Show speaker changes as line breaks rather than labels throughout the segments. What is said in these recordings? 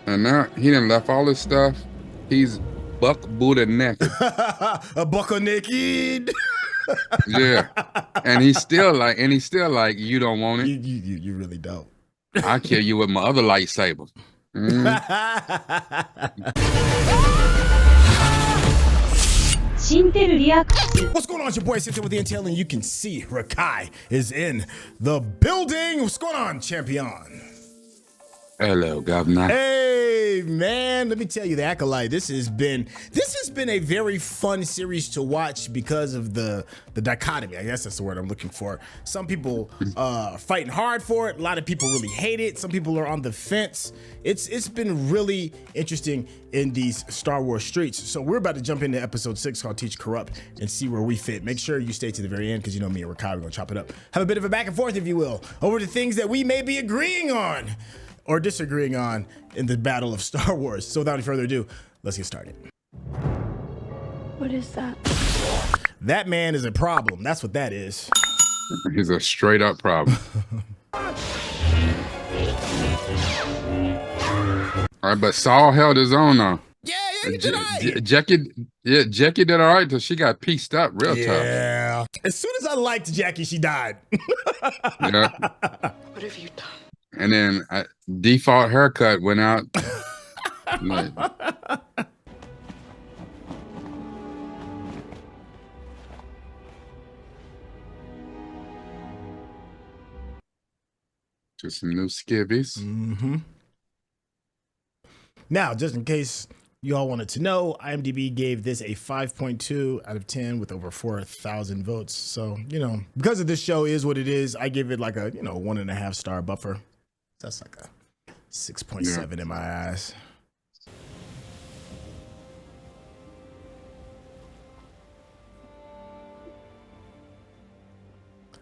And now he done left all his stuff. He's buck Buddha naked.
A buck naked.
Yeah. And he's still like, you don't want it.
You really don't.
I'll kill you with my other lightsaber.
What's going on? It's your boy Syntell with the Intel, and you can see Rekkai is in the building. What's going on, champion?
Hello, governor.
Hey, man, let me tell you, the Acolyte, this has been a very fun series to watch because of the dichotomy. I guess that's the word I'm looking for. Some people fighting hard for it. A lot of people really hate it. Some people are on the fence. It's been really interesting in these Star Wars streets. So we're about to jump into episode 6 called Teach Corrupt and see where we fit. Make sure you stay to the very end because you know me and Rekkai, we're gonna chop it up. Have a bit of a back and forth, if you will, over the things that we may be agreeing on or disagreeing on in the battle of Star Wars. So without any further ado, let's get started.
What is that?
That man is a problem. That's what that is.
He's a straight up problem. All right, but Saul held his own though.
Yeah, Jedi.
Jackie did all right till she got pieced up real tough.
Yeah. As soon as I liked Jackie, she died.
Yeah.
What have you done?
And then default haircut went out. Like, just some new skivvies.
Mm-hmm. Now, just in case you all wanted to know, IMDb gave this a 5.2 out of 10 with over 4,000 votes. So, you know, because of this show is what it is, I give it like a, 1.5 star buffer. That's like a 6.7 in my eyes.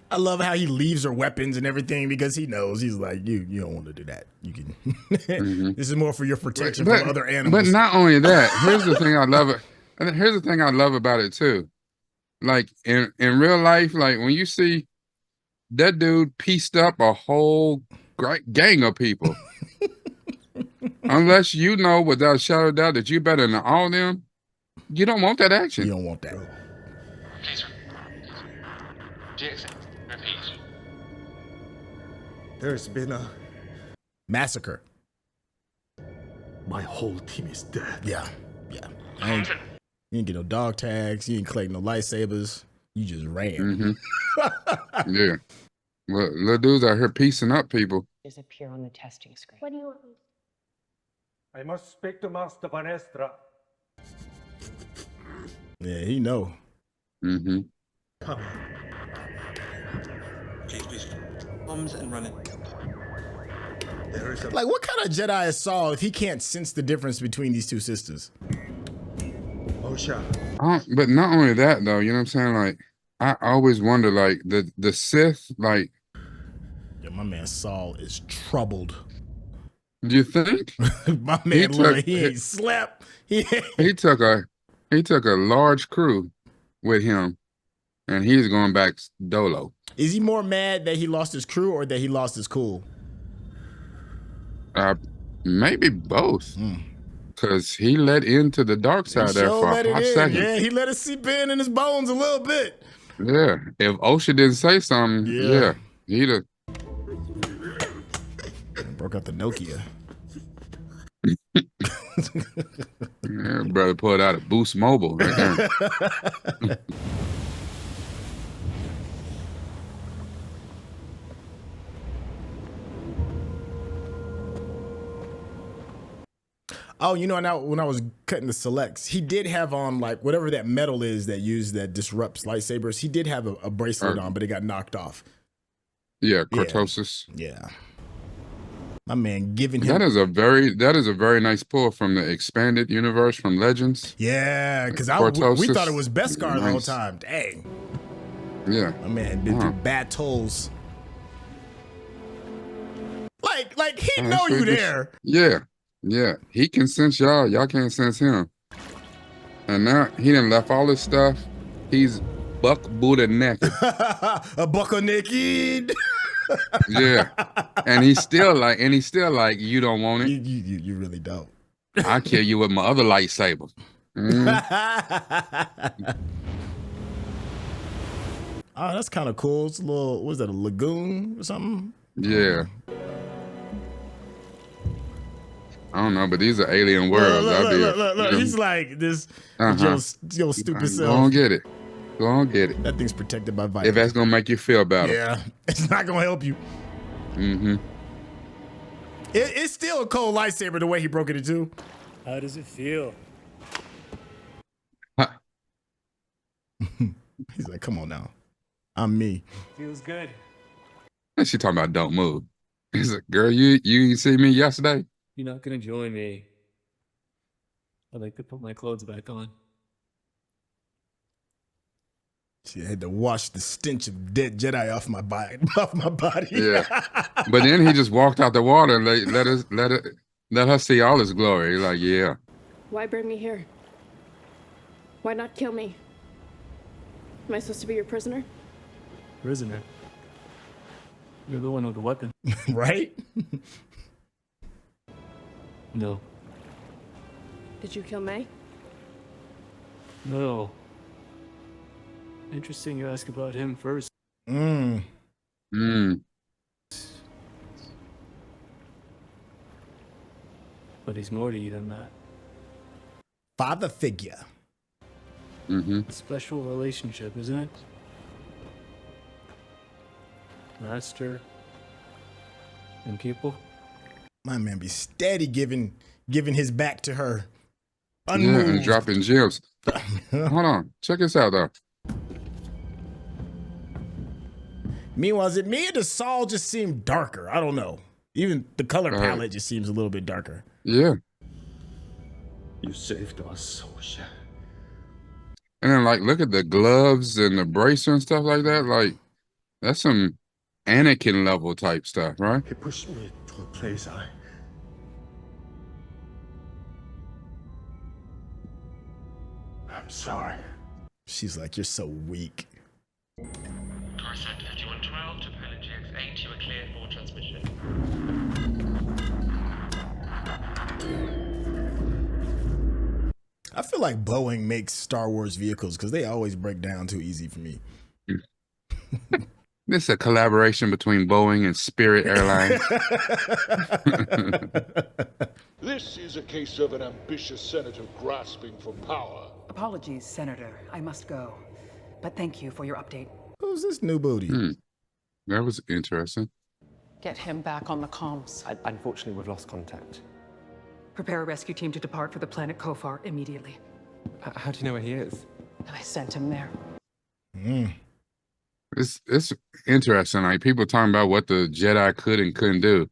I love how he leaves her weapons and everything because he knows. He's like, you don't want to do that. You can. This is more for your protection from other animals.
But not only that, here's the thing I love it. Here's the thing I love about it too. Like in real life, like when you see that dude pieced up a whole gang of people, unless you know without a shadow of doubt that you better than all of them, you don't want that action.
You don't want that.
Please. Jackson, repeat.
There's been a...
massacre.
My whole team is dead.
Yeah. You didn't get no dog tags. You didn't collect no lightsabers. You just ran.
Mm-hmm. Yeah. Well, little dudes out here piecing up people.
Disappear on the testing screen.
What do you want me
I must speak to Master Vernestra.
Yeah, he know.
Mm-hmm.
Come.
Bombs and running.
There is a...
Like, what kind of Jedi is Saul if he can't sense the difference between these two sisters?
Osha.
But not only that though, you know what I'm saying? Like, I always wonder, like the Sith, like.
Yeah, my man Saul is troubled.
Do you think?
My man, he ain't slept. He
took a large crew with him, and he's going back dolo.
Is he more mad that he lost his crew or that he lost his cool?
Maybe both. Because he let into the dark side there for a hot second.
Yeah, he let it seep in his bones a little bit.
Yeah, if Osha didn't say something, he'd have
broke out the Nokia.
Yeah, brother pulled out a Boost Mobile right there.
Oh, when I was cutting the selects, he did have on like whatever that metal is that disrupts lightsabers. He did have a bracelet on, but it got knocked off.
Yeah, cortosis.
Yeah. My man giving him.
That is a very nice pull from the expanded universe from Legends.
Yeah, because we thought it was Beskar the whole time. Dang.
Yeah.
My man been through bad tolls. Like he know you there.
Yeah. He can sense y'all. Y'all can't sense him. And now he done left all his stuff. He's buck Buddha naked.
A bucker naked.
Yeah, and he's still like, you don't want it.
You really don't.
I'll kill you with my other lightsaber.
Oh, that's kind of cool. It's a little, what is that, a lagoon or something?
Yeah. I don't know, but these are alien worlds.
Look. He's like this, your stupid self.
Go on, get it. Go on, get it.
That thing's protected by Vikings.
If that's gonna make you feel better.
Yeah, it's not gonna help you.
Mm-hmm.
It's still a cold lightsaber the way he broke it in two.
How does it feel?
Huh.
He's like, come on now. I'm me.
Feels good.
And she talking about don't move. He's like, girl, you see me yesterday?
You're not gonna join me. I'd like to put my clothes back on.
She had to wash the stench of dead Jedi off my body.
Yeah. But then he just walked out the water and let her see all his glory. He's like, yeah.
Why bring me here? Why not kill me? Am I supposed to be your prisoner?
Prisoner. You're the one with the weapon.
Right?
No.
Did you kill Mae?
No. Interesting you ask about him first.
Mm.
But he's more to you than that.
Father figure.
Mm-hmm.
A special relationship, isn't it? Master and pupil.
My man be steady giving his back to her.
Yeah, and dropping gems. Hold on. Check this out, though.
Meanwhile, is it me or does Sol just seem darker? I don't know. Even the color palette just seems a little bit darker.
Yeah.
You saved us, Osha.
And then, like, look at the gloves and the bracer and stuff like that. Like, that's some Anakin level type stuff, right?
He pushed me to a place I'm sorry.
She's like, you're so weak.
Coruscant 5112 to pilot GX8, you are cleared for transmission.
I feel like Boeing makes Star Wars vehicles because they always break down too easy for me.
This is a collaboration between Boeing and Spirit Airlines.
This is a case of an ambitious senator grasping for power.
Apologies, Senator. I must go. But thank you for your update.
Who's this new booty?
That was interesting.
Get him back on the comms.
Unfortunately, we've lost contact.
Prepare a rescue team to depart for the planet Khofar immediately.
How do you know where he is?
I sent him there.
It's interesting. Like, people talking about what the Jedi could and couldn't do.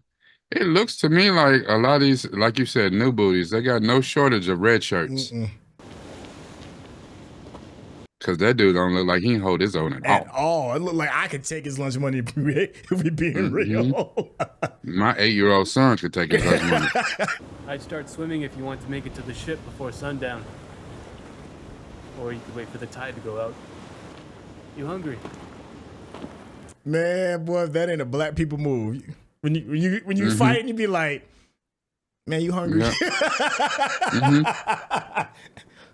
It looks to me like a lot of these, like you said, new booties, they got no shortage of red shirts. Because that dude don't look like he can hold his own
At all. It looked like I could take his lunch money if we being real.
My 8-year-old son could take his lunch money.
I'd start swimming if you want to make it to the ship before sundown. Or you could wait for the tide to go out. You hungry?
Man, boy, that ain't a black people move. When you fight and you be like, man, you hungry?
Yeah.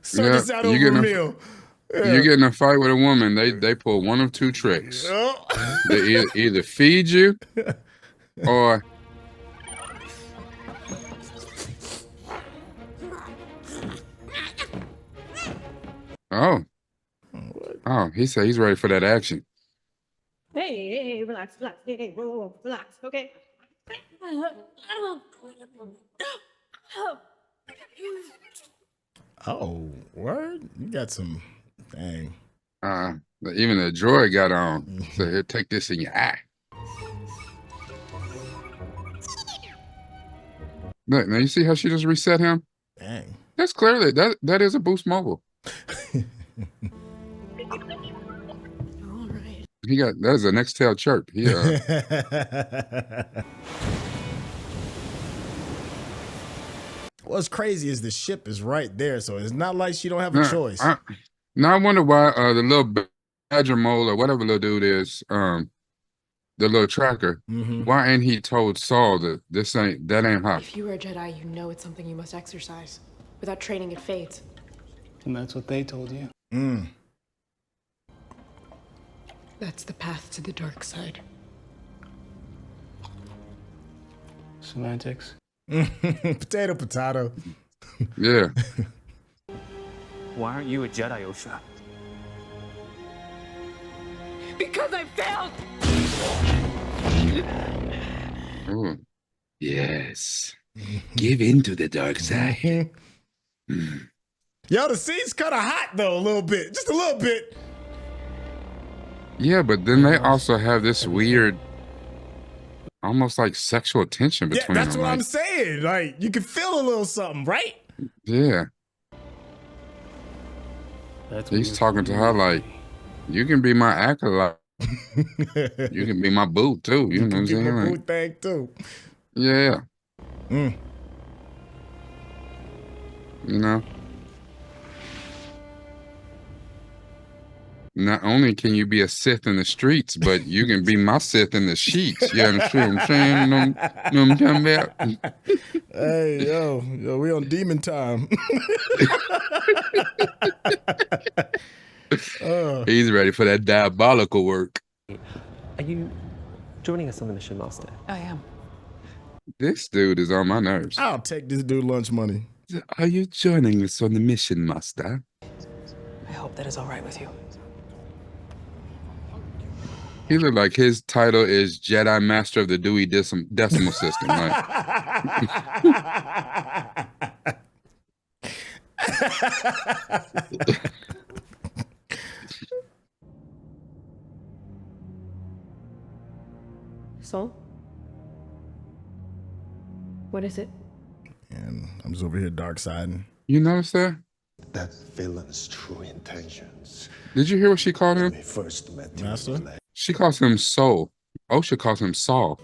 Sort this out over a meal.
You get in a fight with a woman, they pull one of two tricks. They either feed you or oh, he said he's ready for that action.
Hey, relax, hey, whoa, relax, okay?
Oh, word? You got some, dang.
Even the droid got on. So here, take this in your eye. Look, now you see how she just reset him?
Dang.
That's clearly, that is a Boost Mobile. That is a Nextel chirp.
What's crazy is the ship is right there, so it's not like she don't have a choice.
Now I wonder why the little badger mole or whatever little dude is, the little tracker, why ain't he told Saul that that ain't her?
If you were a Jedi, you know it's something you must exercise. Without training, it fades.
And that's what they told you.
That's the path to the dark side.
Semantics.
Potato, potato.
Yeah.
Why aren't you a Jedi, Osha?
Because I failed!
Ooh. Yes. Give in to the dark side.
Yo, the scene's kind of hot though, a little bit, just a little bit.
Yeah, but then they also have this weird, almost like sexual tension
Yeah,
between
that's
them.
what
like,
I'm saying. Like, you can feel a little something, right?
Yeah. He's talking to her like, you can be my acolyte. You can be my boo too. You know what I'm
can be
saying?
my boo
Like,
thing too.
yeah. You know? Not only can you be a Sith in the streets, but you can be my Sith in the sheets. You understand what I'm saying? You know what I'm talking about?
Hey, yo, we on demon time.
He's ready for that diabolical work.
Are you joining us on the mission, Master?
I am.
This dude is on my nerves.
I'll take this dude lunch money.
Are you joining us on the mission, Master?
I hope that is all right with you.
He looked like his title is Jedi Master of the Dewey Decimal System. Like,
Sol? What is it?
And I'm just over here dark siding.
you notice that?
That villain's true intentions.
Did you hear what she called him?
We first met
Master?
She calls him Sol. Osha calls him Saul.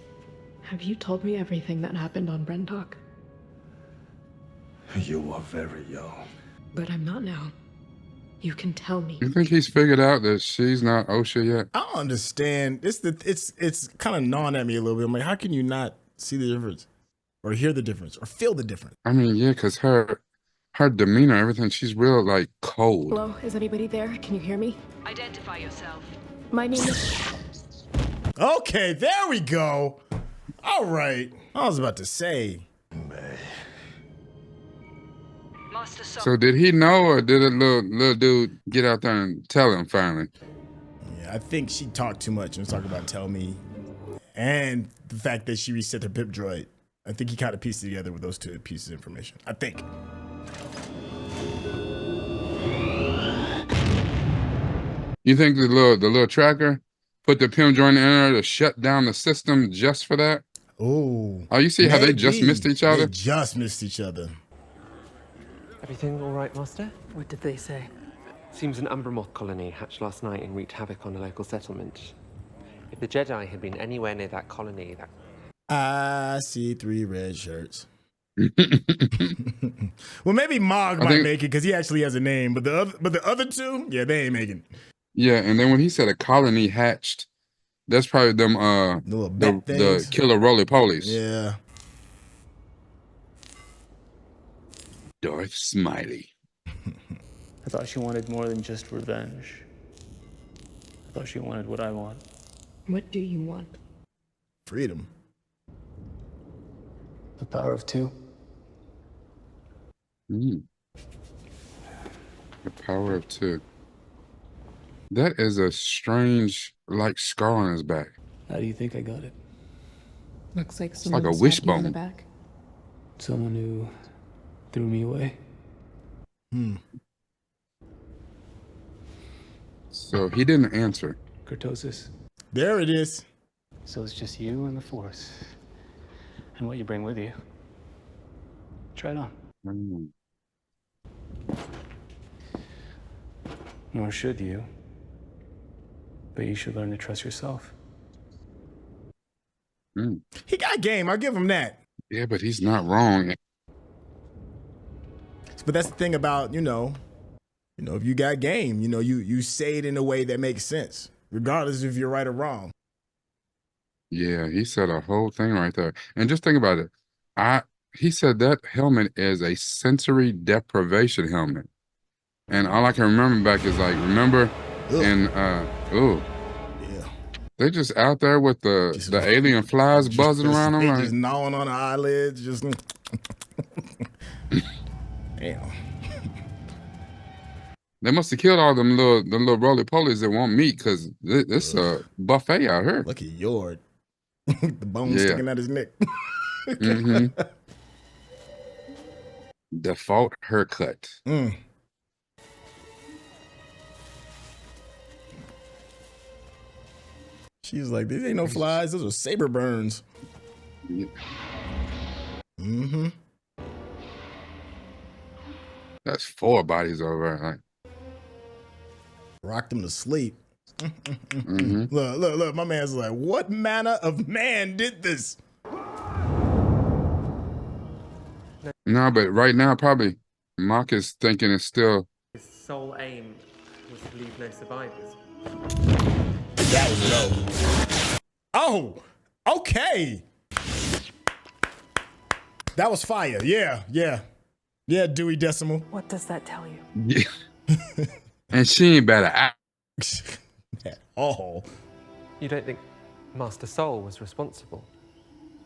Have you told me everything that happened on Brentalk?
You were very young.
But I'm not now. You can tell me.
You think he's figured out that she's not Osha yet?
I don't understand. It's kind of gnawing at me a little bit. I'm like, how can you not see the difference, or hear the difference, or feel the difference?
I mean, yeah, because her demeanor, everything, she's real like cold.
Hello, is anybody there? Can you hear me?
Identify yourself.
My name is...
Okay, there we go. All right. I was about to say.
Master Sol.
So did he know, or did a little dude get out there and tell him finally?
Yeah, I think she talked too much and was talking about tell me, and the fact that she reset her pip droid. I think he kind of pieced it together with those two pieces of information. I think.
You think the little tracker put the pim joint in there to shut down the system just for that?
Oh.
You see how they just missed each other?
They just missed each other.
Everything all right, Master?
What did they say?
Seems an Umbra moth colony hatched last night and wreaked havoc on a local settlement. If the Jedi had been anywhere near that colony, that...
I see 3 red shirts. Well, maybe Mog might make it because he actually has a name, but the other two, yeah, they ain't making it.
Yeah, and then when he said a colony hatched, that's probably them the killer roly-polies.
Yeah.
Darth Smiley.
I thought she wanted more than just revenge. I thought she wanted what I want.
What do you want?
Freedom.
The power of 2.
The power of 2. That is a strange, like, scar on his back.
How do you think I got it?
Looks like
like
someone
a
stabbed you in
wishbone.
the back.
Someone who threw me away.
So he didn't answer.
Kurtosis.
There it is.
So it's just you and the Force. And what you bring with you. Try it on. Nor should you. But you should learn to trust yourself.
He got game. I'll give him that.
Yeah, but he's not wrong.
But that's the thing about, You know, if you got game, you know, you say it in a way that makes sense, regardless if you're right or wrong.
Yeah, he said a whole thing right there. And just think about it. He said that helmet is a sensory deprivation helmet. And all I can remember back is like, remember in
Yeah.
they just out there with the alien flies buzzing around them.
Just gnawing on the eyelids, just damn.
They must have killed all them little roly polies that won't meat because this a buffet out here.
Look at Yord. The bone sticking out his neck.
Mm-hmm. Default haircut.
She's like, these ain't no flies. Those are saber burns.
Yeah.
Mm-hmm.
That's 4 bodies over there. Like,
rocked him to sleep.
mm-hmm.
Look. My man's like, what manner of man did this?
No, but right now, probably Mock is thinking it's still.
His sole aim was to leave no survivors.
That was dope. Oh, okay. That was fire. Yeah. Dewey Decimal.
What does that tell you?
Yeah. And she ain't better act.
At all.
You don't think Master Sol was responsible?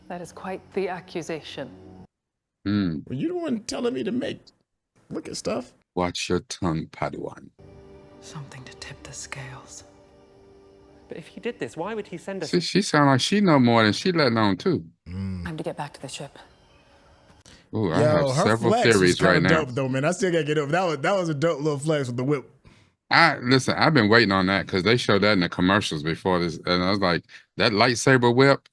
That is quite the accusation.
Well, you the one telling me to look at stuff.
Watch your tongue, Padawan.
Something to tip the scales.
But if he did this, why would he send us?
She sound like she know more than she letting on too.
Time to get back to the ship.
Oh, I have
her
several
flex
theories
was
right now.
dope, though, man. I still gotta get over that was a dope little flex with the whip.
Listen, I've been waiting on that because they showed that in the commercials before this, and I was like, that lightsaber whip.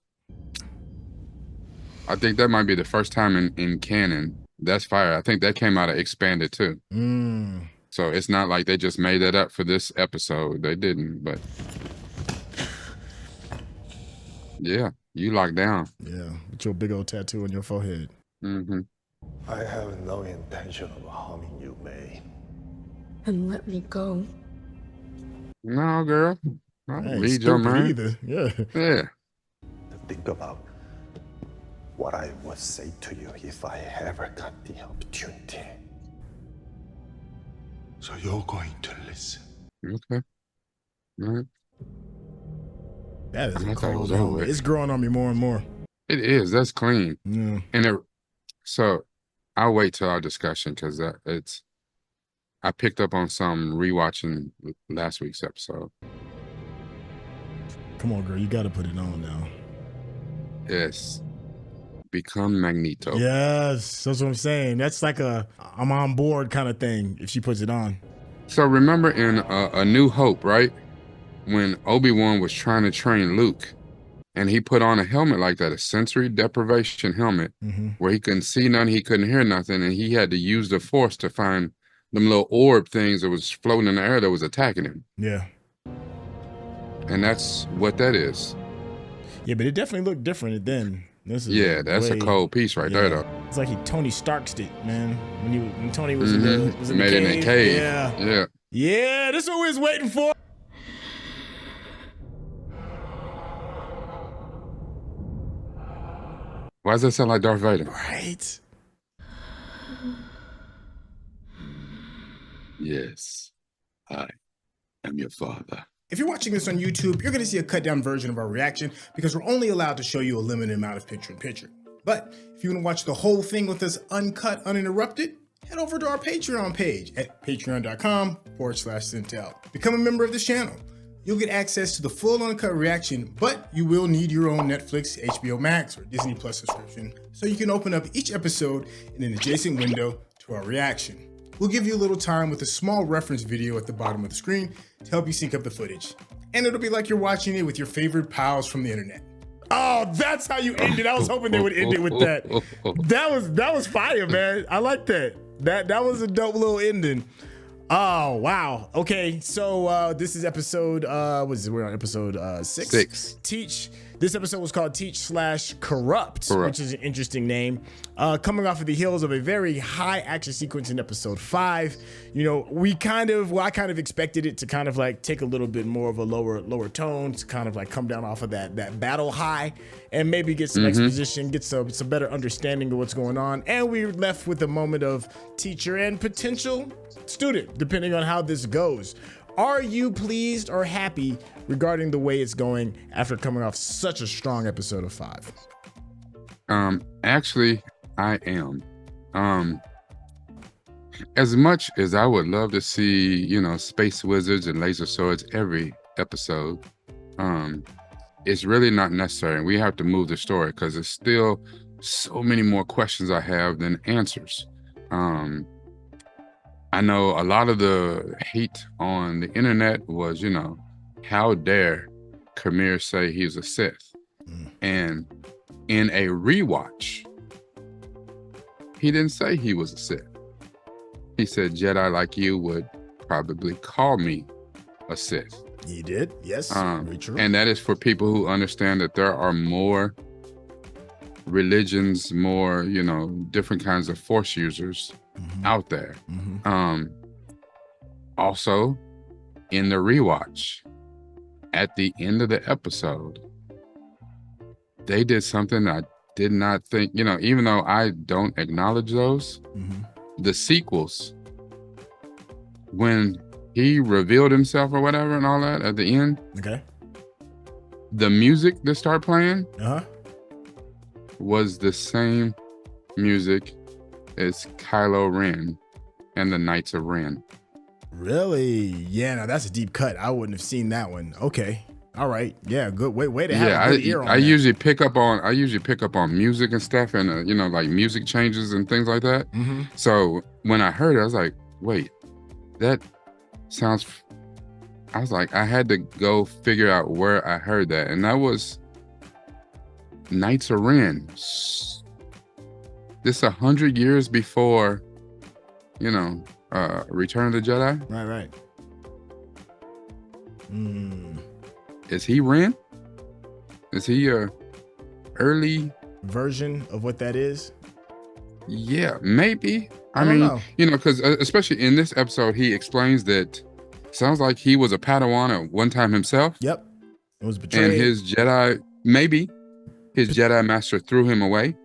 I think that might be the first time in canon. That's fire. I think that came out of Expanded too. So it's not like they just made that up for this episode. They didn't, but yeah, you locked down.
Yeah, with your big old tattoo on your forehead.
Mm-hmm.
I have no intention of harming you, Mae.
And let me go.
No, girl. I
I
don't
ain't
read your
stupid
mind.
either. Yeah.
Yeah.
Think about what I would say to you if I ever got the opportunity. So you're going to listen.
Okay. All right.
That is
I
a
thought it
cold
was over
helmet.
with.
It's growing on me more and more.
It is. That's clean.
Yeah.
And so I'll wait till our discussion because I picked up on some rewatching last week's episode.
Come on, girl. You got to put it on now.
Yes. Become Magneto.
Yes. That's what I'm saying. That's like I'm on board kind of thing if she puts it on.
So remember in A New Hope, right? When Obi-Wan was trying to train Luke and he put on a helmet like that, a sensory deprivation helmet, where he couldn't see nothing, he couldn't hear nothing, and he had to use the Force to find them little orb things that was floating in the air that was attacking him.
Yeah.
And that's what that is.
Yeah, but it definitely looked different then. That's
a cold piece right there, though.
It's like he Tony Stark'd it, man. When Tony was in the
Made it in a cave.
Yeah. Yeah, this is what we was waiting for.
Why does that sound like Darth Vader?
Right.
Yes, I am your father.
If you're watching this on YouTube, you're going to see a cut down version of our reaction because we're only allowed to show you a limited amount of picture-in-picture. But if you want to watch the whole thing with us uncut, uninterrupted, head over to our Patreon page at patreon.com/Syntell. Become a member of this channel. You'll get access to the full uncut reaction, but you will need your own Netflix, HBO Max, or Disney Plus subscription so you can open up each episode in an adjacent window to our reaction. We'll give you a little time with a small reference video at the bottom of the screen to help you sync up the footage. And it'll be like you're watching it with your favorite pals from the internet. Oh, that's how you end it. I was hoping they would end it with that. That was fire, man. I like that. That was a dope little ending. Oh, wow. Okay, so this is episode, we're on episode 6.
6.
Teach This episode was called Teach/Corrupt, which is an interesting name. Coming off of the heels of a very high action sequence in episode 5. You know, I kind of expected it to kind of like take a little bit more of a lower tone to kind of like come down off of that battle high and maybe get some exposition, get some better understanding of what's going on. And we're left with a moment of teacher and potential student, depending on how this goes. Are you pleased or happy regarding the way it's going after coming off such a strong episode of 5?
Actually, I am. As much as I would love to see, you know, space wizards and laser swords every episode, it's really not necessary. We have to move the story because there's still so many more questions I have than answers. I know a lot of the hate on the internet was, you know, how dare Qimir say he's a Sith? And in a rewatch, he didn't say he was a Sith. He said Jedi like you would probably call me a Sith.
He did, yes, very true.
And that is for people who understand that there are more religions, more, you know, different kinds of Force users out there. Also, in the rewatch, at the end of the episode, they did something I did not think, you know, even though I don't acknowledge those, the sequels, when he revealed himself or whatever and all that at the end, the music that started playing was the same music as Kylo Ren and the Knights of Ren.
Really? Yeah, now that's a deep cut. I wouldn't have seen that one. Okay. All right. Yeah, good. Way to have a good ear on
I
that.
usually pick up on music and stuff and you know, like music changes and things like that. So when I heard it, I was like, wait, that sounds, I was like, I had to go figure out where I heard that. And that was Knights of Ren. This 100 years before, you know, Return of the Jedi.
Right.
Is he Ren? Is he a early
version of what that is?
Yeah, maybe. I
don't
mean,
know.
you know, because especially in this episode, he explains that sounds like he was a Padawan at one time himself.
Yep. It was betrayed.
And his Jedi, maybe his Jedi master threw him away.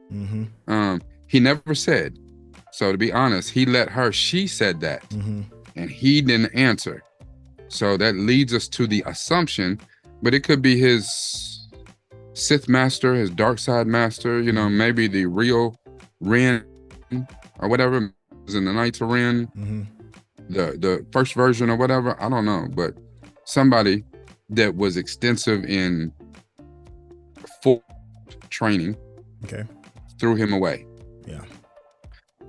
He never said. So to be honest, he let her, she said that. And he didn't answer. So that leads us to the assumption, but it could be his Sith master, his dark side master, you know, maybe the real Ren or whatever is in the Knights of Ren, the first version or whatever. I don't know, but somebody that was extensive in full training threw him away.
Yeah.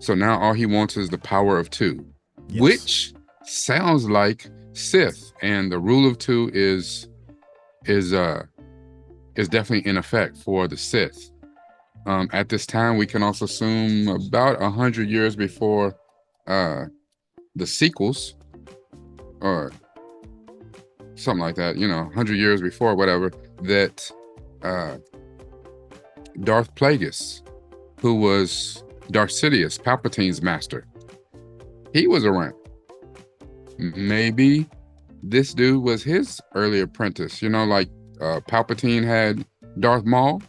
So now all he wants is the power of 2, which sounds like Sith, and the rule of 2 is definitely in effect for the Sith. At this time, we can also assume about 100 years before the sequels, or something like that, you know, 100 years before, whatever, that Darth Plagueis, who was Darth Sidious, Palpatine's master, he was around. Maybe this dude was his early apprentice, you know, like Palpatine had Darth Maul.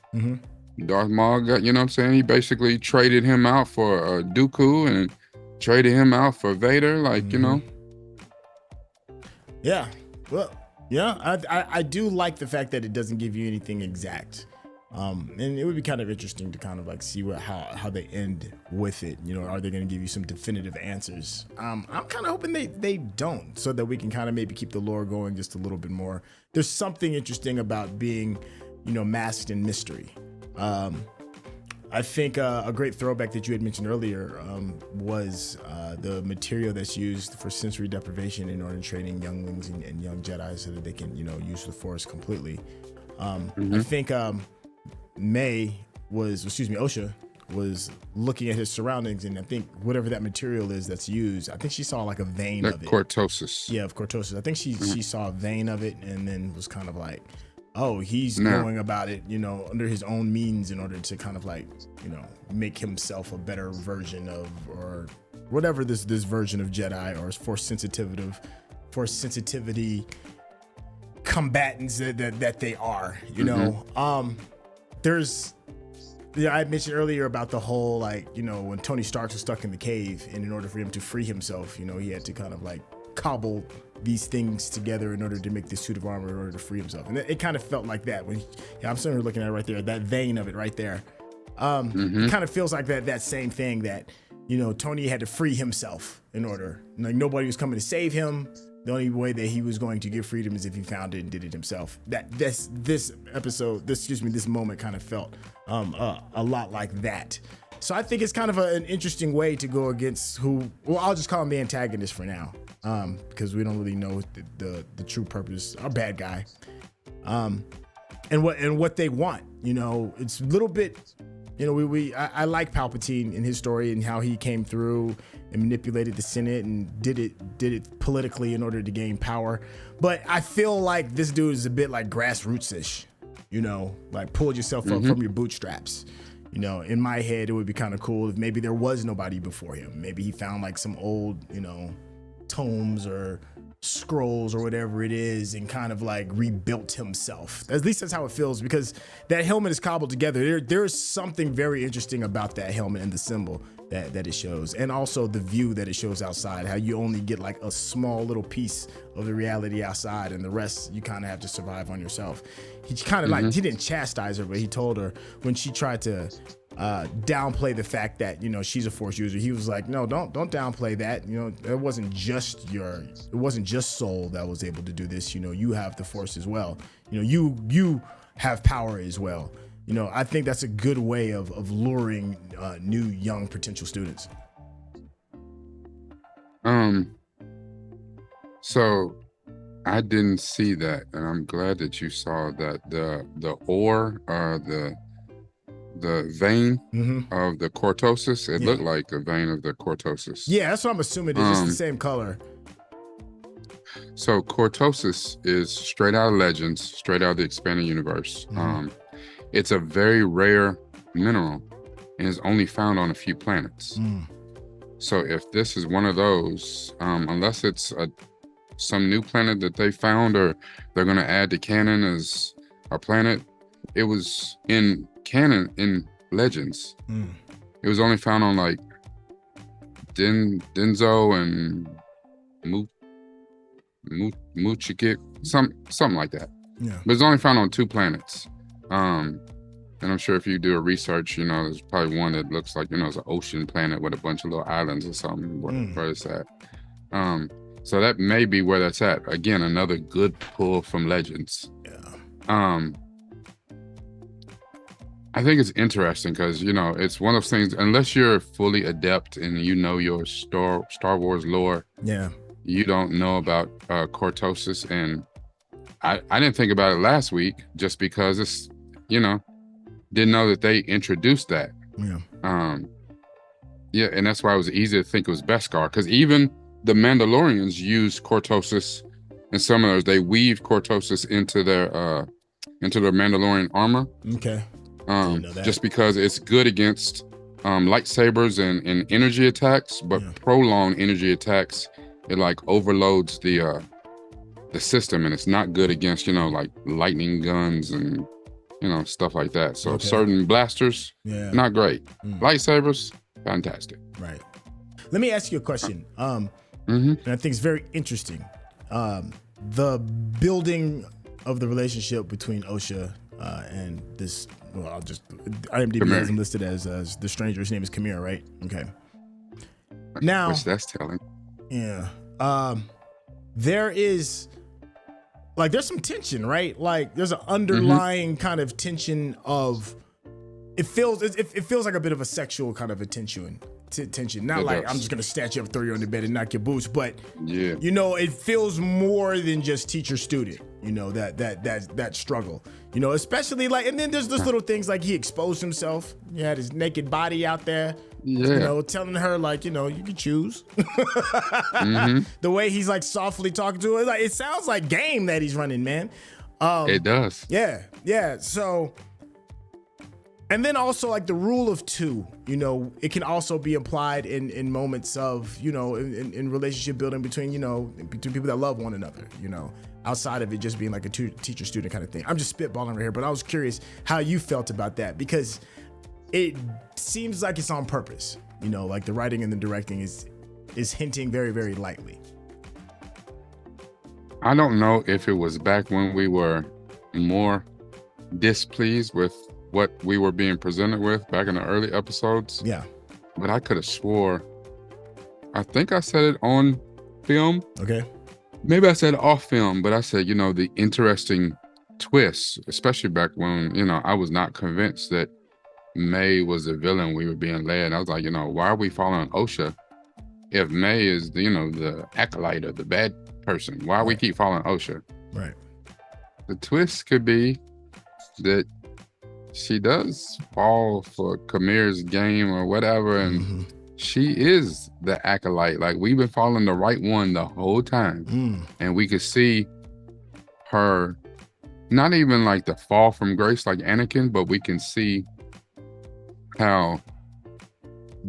Darth Maul got, you know what I'm saying? He basically traded him out for Dooku and traded him out for Vader, like, you know.
Yeah. Well, yeah, I do like the fact that it doesn't give you anything exact. And it would be kind of interesting to kind of like see how they end with it. You know, are they going to give you some definitive answers? I'm kind of hoping they don't, so that we can kind of maybe keep the lore going just a little bit more. There's something interesting about being, you know, masked in mystery. I think a great throwback that you had mentioned earlier was the material that's used for sensory deprivation in order to training younglings and young Jedi so that they can, you know, use the Force completely. I think Osha was looking at his surroundings, and I think whatever that material is that's used, I think she saw like a vein of it.
Cortosis.
Yeah, of cortosis. I think she saw a vein of it and then was kind of like, he's
No.
going about it, under his own means in order to kind of like, make himself a better version of, or whatever this version of Jedi or force sensitivity combatants that they are, there's, I mentioned earlier about the whole, like, when Tony Stark was stuck in the cave, and in order for him to free himself, he had to kind of like cobble these things together in order to make this suit of armor in order to free himself. And it kind of felt like that when I'm sitting here looking at it right there, that vein of it right there. It kind of feels like that same thing that, Tony had to free himself in order, like nobody was coming to save him. The only way that he was going to get freedom is if he found it and did it himself. This moment kind of felt a lot like that. So I think it's kind of an interesting way to go against I'll just call him the antagonist for now, because we don't really know the true purpose, our bad guy, and what they want. It's a little bit, I like Palpatine in his story and how he came through and manipulated the Senate and did it politically in order to gain power. But I feel like this dude is a bit like grassroots-ish, like pull yourself up from your bootstraps. In my head, it would be kind of cool if maybe there was nobody before him. Maybe he found like some old, tomes or scrolls or whatever it is and kind of like rebuilt himself. At least that's how it feels, because that helmet is cobbled together. There's something very interesting about that helmet and the symbol that it shows, and also the view that it shows outside, how you only get like a small little piece of the reality outside, and the rest you kind of have to survive on yourself. He kind of like, he didn't chastise her, but he told her when she tried to downplay the fact that she's a Force user, he was like, no, don't downplay that. It wasn't just Sol that was able to do this. You have the Force as well. You have power as well. I think that's a good way of luring new young potential students.
So I didn't see that, and I'm glad that you saw that. The ore, the vein of the cortosis, it looked like a vein of the cortosis.
Yeah, that's what I'm assuming. It's just the same color.
So cortosis is straight out of Legends, straight out of the expanded universe. It's a very rare mineral and is only found on a few planets. So if this is one of those, unless it's some new planet that they found or they're going to add to canon as a planet, it was in canon in Legends. It was only found on like Denzo and Muchikik, something like that.
Yeah.
But it's only found on 2 planets. And I'm sure if you do a research, there's probably one that looks like, it's an ocean planet with a bunch of little islands or something where it's at. So that may be where that's at. Again, another good pull from Legends.
Yeah.
I think it's interesting because, it's one of those things, unless you're fully adept and your Star Wars lore, you don't know about cortosis. And I didn't think about it last week just because it's, didn't know that they introduced that. Yeah. And that's why it was easy to think it was Beskar, because even the Mandalorians use cortosis in some of those. They weave cortosis into their Mandalorian armor.
Okay.
Just because it's good against lightsabers and energy attacks, but prolonged energy attacks, it like overloads the system, and it's not good against like lightning guns and stuff like that. So certain blasters, not great. Lightsabers, fantastic.
Right. Let me ask you a question. And I think it's very interesting. The building of the relationship between Osha and this. Well, IMDb has him listed as the stranger. His name is Qimir, right? Okay. Now,
that's telling.
Yeah. There is. Like, there's some tension, right? Like, there's an underlying kind of tension of, it feels like a bit of a sexual kind of a tension. Not like I'm just gonna snatch you up, throw you on the bed, and knock your boots, but it feels more than just teacher-student. That struggle. Especially like, and then there's those little things like he exposed himself. He had his naked body out there. Telling her like, you can choose. The way he's like softly talking to her, like it sounds like game that he's running, man.
It does.
Yeah. So, and then also like the rule of two, it can also be applied in moments of, in relationship building between people that love one another, outside of it just being like a teacher student kind of thing. I'm just spitballing right here, but I was curious how you felt about that, because it seems like it's on purpose, like the writing and the directing is hinting very, very lightly.
I don't know if it was back when we were more displeased with what we were being presented with back in the early episodes.
Yeah.
But I could have swore, I think I said it on film.
Okay.
Maybe I said off film, but I said, the interesting twists, especially back when, I was not convinced that Mae was the villain we were being led. I was like, why are we following Osha if Mae is, the acolyte or the bad person? Why we keep following Osha?
Right.
The twist could be that she does fall for Qimir's game or whatever, and she is the acolyte. Like, we've been following the right one the whole time, and we could see her not even like the fall from grace like Anakin, but we can see how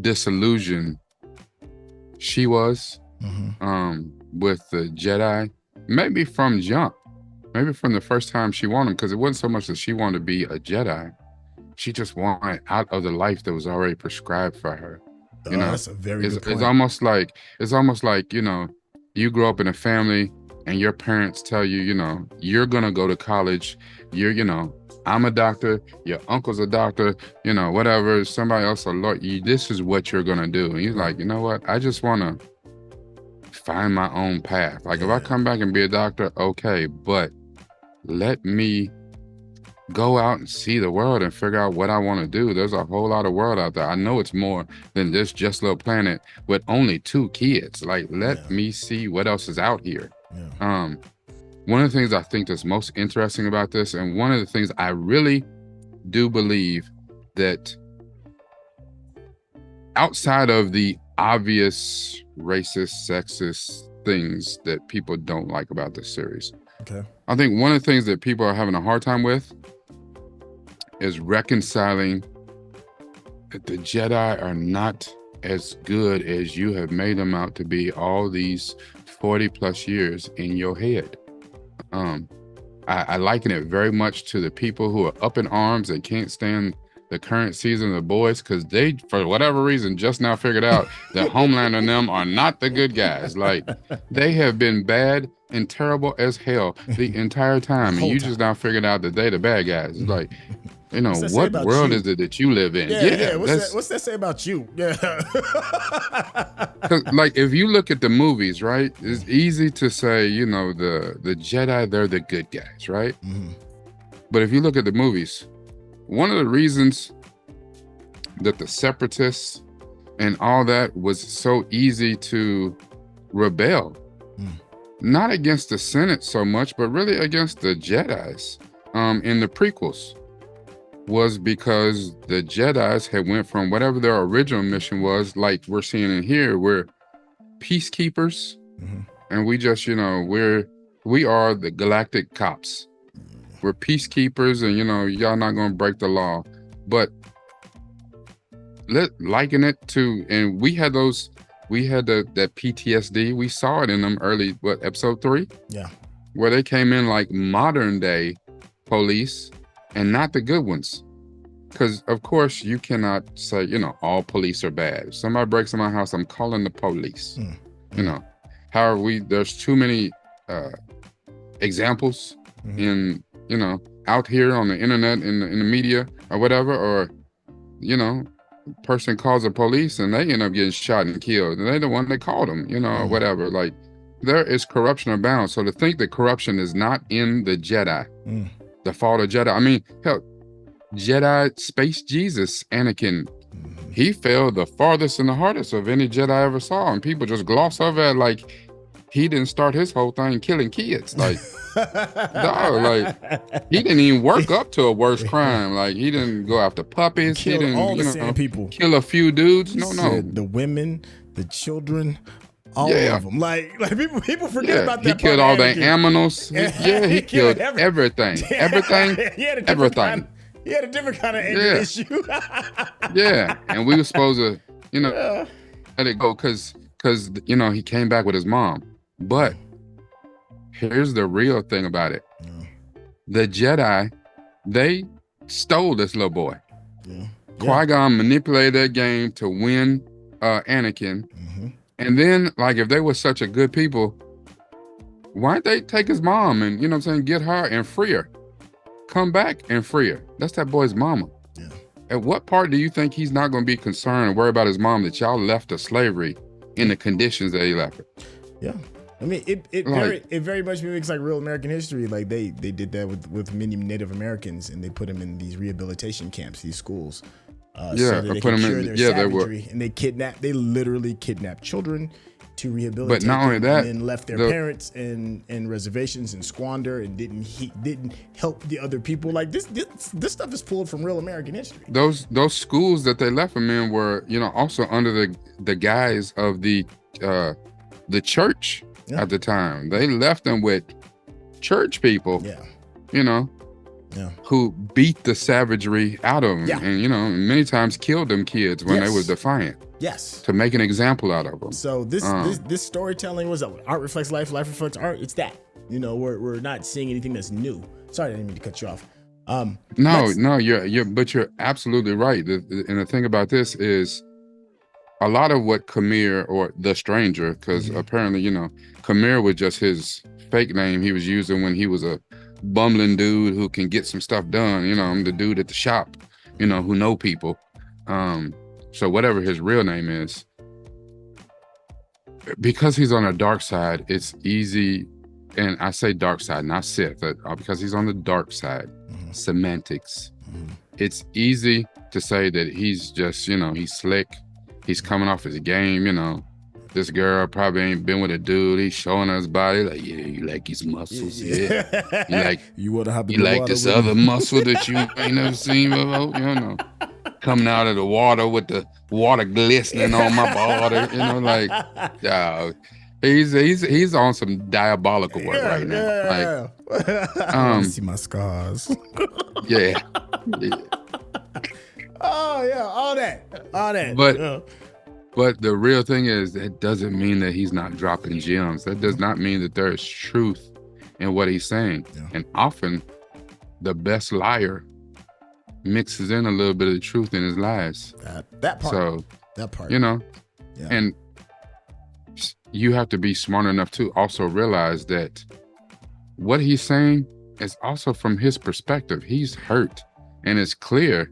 disillusioned she was with the Jedi, maybe from jump. Maybe from the first time she wanted him, because it wasn't so much that she wanted to be a Jedi. She just wanted out of the life that was already prescribed for her.
That's a very good point.
It's almost like, you grow up in a family and your parents tell you, you're going to go to college. I'm a doctor. Your uncle's a doctor, whatever. Somebody else a lawyer. This is what you're going to do. And you're like, you know what? I just want to find my own path. Like, if I come back and be a doctor, okay, but let me go out and see the world and figure out what I want to do. There's a whole lot of world out there. I know it's more than this just little planet with only 2 kids. Like, let me see what else is out here. One of the things I think that's most interesting about this, and one of the things I really do believe that outside of the obvious racist, sexist things that people don't like about this series, I think one of the things that people are having a hard time with is reconciling that the Jedi are not as good as you have made them out to be all these 40 plus years in your head. I liken it very much to the people who are up in arms and can't stand the current season of The Boys, because they, for whatever reason, just now figured out that Homelander and them are not the good guys. Like, they have been bad and terrible as hell the entire time, and you just now figured out that they the bad guys. It's like, what world is it that you live in?
Yeah. What's that say about you? Yeah.
Like, if you look at the movies, right, it's easy to say, the Jedi, they're the good guys, right? But if you look at the movies, one of the reasons that the Separatists and all that was so easy to rebel, not against the Senate so much, but really against the Jedis in the prequels, was because the Jedis had went from whatever their original mission was, like we're seeing in here, we're peacekeepers, and we just, we are the galactic cops. We're peacekeepers, and y'all not gonna break the law. But liken it to, and we had that PTSD. We saw it in them early, episode 3?
Yeah.
Where they came in like modern day police and not the good ones. Because of course you cannot say, all police are bad. If somebody breaks in my house, I'm calling the police. There's too many examples in out here on the internet, in the media or whatever, or person calls the police and they end up getting shot and killed, and they're the one that called them, or whatever. Like, there is corruption abound. So to think that corruption is not in the Jedi, the fall of Jedi, I mean, hell, Jedi Space Jesus, Anakin, he fell the farthest and the hardest of any Jedi I ever saw, and people just gloss over it like he didn't start his whole thing killing kids. Like, dog, like, he didn't even work up to a worse crime. Like, he didn't go after puppies. He didn't,
all the same people.
Kill a few dudes. No.
The women, the children, All of them. Like people forget about that.
He killed all the animals. He killed everything. Everything.
He had a different kind of issue.
And we were supposed to, let it go because he came back with his mom. But here's the real thing about it: the Jedi, they stole this little boy. Qui-Gon manipulated that game to win Anakin. And then, like, if they were such a good people, why didn't they take his mom and, get her and free her? Come back and free her. That's that boy's mama. Yeah. At what part do you think he's not going to be concerned and worry about his mom that y'all left to slavery in the conditions that he left her?
Yeah. I mean, it very much mimics like real American history. Like they did that with many Native Americans, and they put them in these rehabilitation camps, these schools. So that they can cure their savagery. And they literally kidnapped children to rehabilitate
but not only that,
and then left their parents in reservations and squander and didn't help the other people. Like this stuff is pulled from real American history.
Those schools that they left them in were, also under the guise of the church at the time. They left them with church people. Who beat the savagery out of them and, many times killed them kids when they were defiant.
Yes.
To make an example out of them.
So this storytelling was art reflects life reflects art. It's that. We're not seeing anything that's new. Sorry, I didn't mean to cut you off. You're
absolutely right. And the thing about this is a lot of what Qimir, or the stranger, because apparently, Qimir was just his fake name he was using when he was a bumbling dude who can get some stuff done. I'm the dude at the shop, who know people. So whatever his real name is, because he's on the dark side, it's easy. And I say dark side, not Sith, because he's on the dark side. Semantics. It's easy to say that he's just, he's slick. He's coming off his game, This girl probably ain't been with a dude. He's showing her his body. Like, yeah, you like his muscles. Yeah. You like this other muscle that you ain't never seen before, Coming out of the water with the water glistening on my body, he's on some diabolical work right now.
Like, see my scars.
Yeah.
Oh yeah, all that.
But the real thing is, that doesn't mean that he's not dropping gems. That does not mean that there is truth in what he's saying. Yeah. And often, the best liar mixes in a little bit of the truth in his lies.
That part.
And you have to be smart enough to also realize that what he's saying is also from his perspective. He's hurt, and it's clear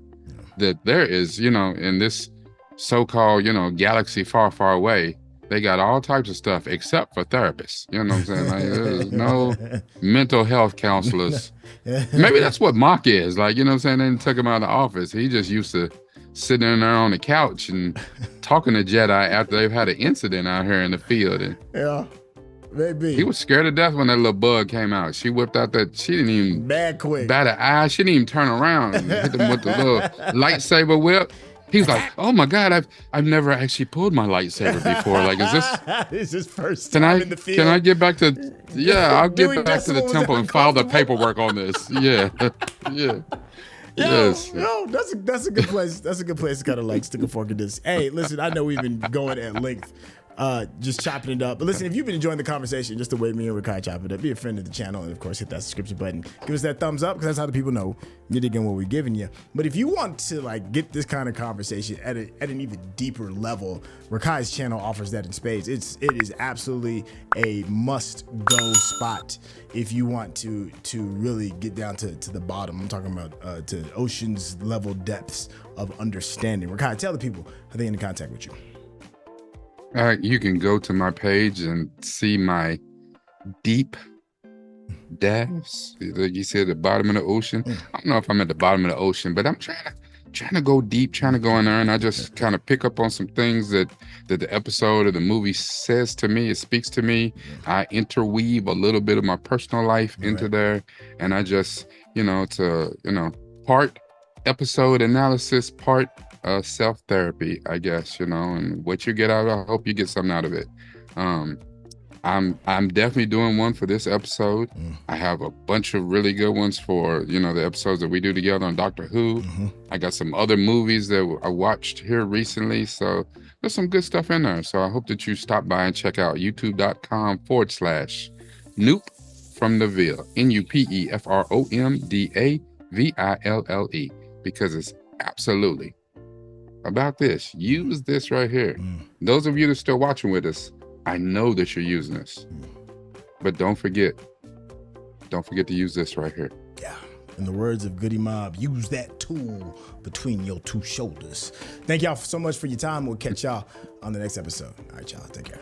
that there is, in this so-called, galaxy far, far away, they got all types of stuff except for therapists. You know what I'm saying? Like, there's no mental health counselors. Maybe that's what Mock is. Like, you know what I'm saying? They took him out of the office. He just used to sitting in there on the couch and talking to Jedi after they've had an incident out here in the field. And
maybe.
He was scared to death when that little bug came out. She whipped out she didn't even bat an eye. She didn't even turn around and hit him with the little lightsaber whip. He was like, "Oh my God, I've never actually pulled my lightsaber before. Like, is
this is first time in the field?
Can I get back to? Yeah, I'll get back to the temple and file the paperwork on this. Yeah. Yes.
Yo, that's a good place. That's a good place to kind of like stick a fork in this. Hey, listen, I know we've been going at length, just chopping it up. But listen, if you've been enjoying the conversation, just the way me and Rekkai chop it up, be a friend of the channel, and of course, hit that subscription button. Give us that thumbs up, because that's how the people know you're digging what we're giving you. But if you want to like get this kind of conversation at an even deeper level, Rekkai's channel offers that in spades. It is absolutely a must-go spot if you want to really get down to the bottom. I'm talking about to ocean's level depths of understanding. Rekkai, tell the people how they get in contact with you.
You can go to my page and see my deep depths. Like you said, the bottom of the ocean. I don't know if I'm at the bottom of the ocean, but I'm trying to go deep, trying to go in there, and I just kind of pick up on some things that the episode or the movie says to me. It speaks to me. I interweave a little bit of my personal life into there, and I just, it's a part episode analysis, part self therapy, I guess, and what you get out of it, I hope you get something out of it. I'm definitely doing one for this episode. I have a bunch of really good ones for, the episodes that we do together on Doctor Who. I got some other movies that I watched here recently. So there's some good stuff in there. So I hope that you stop by and check out youtube.com/Noop from the Ville, NUPEFROMDAVILLE, because it's absolutely about this. Use this right here. Those of you that are still watching with us, I know that you're using this, but don't forget to use this right here.
Yeah. In the words of Goody Mob, use that tool between your two shoulders. Thank y'all so much for your time. We'll catch y'all on the next episode. All right, y'all. Take care.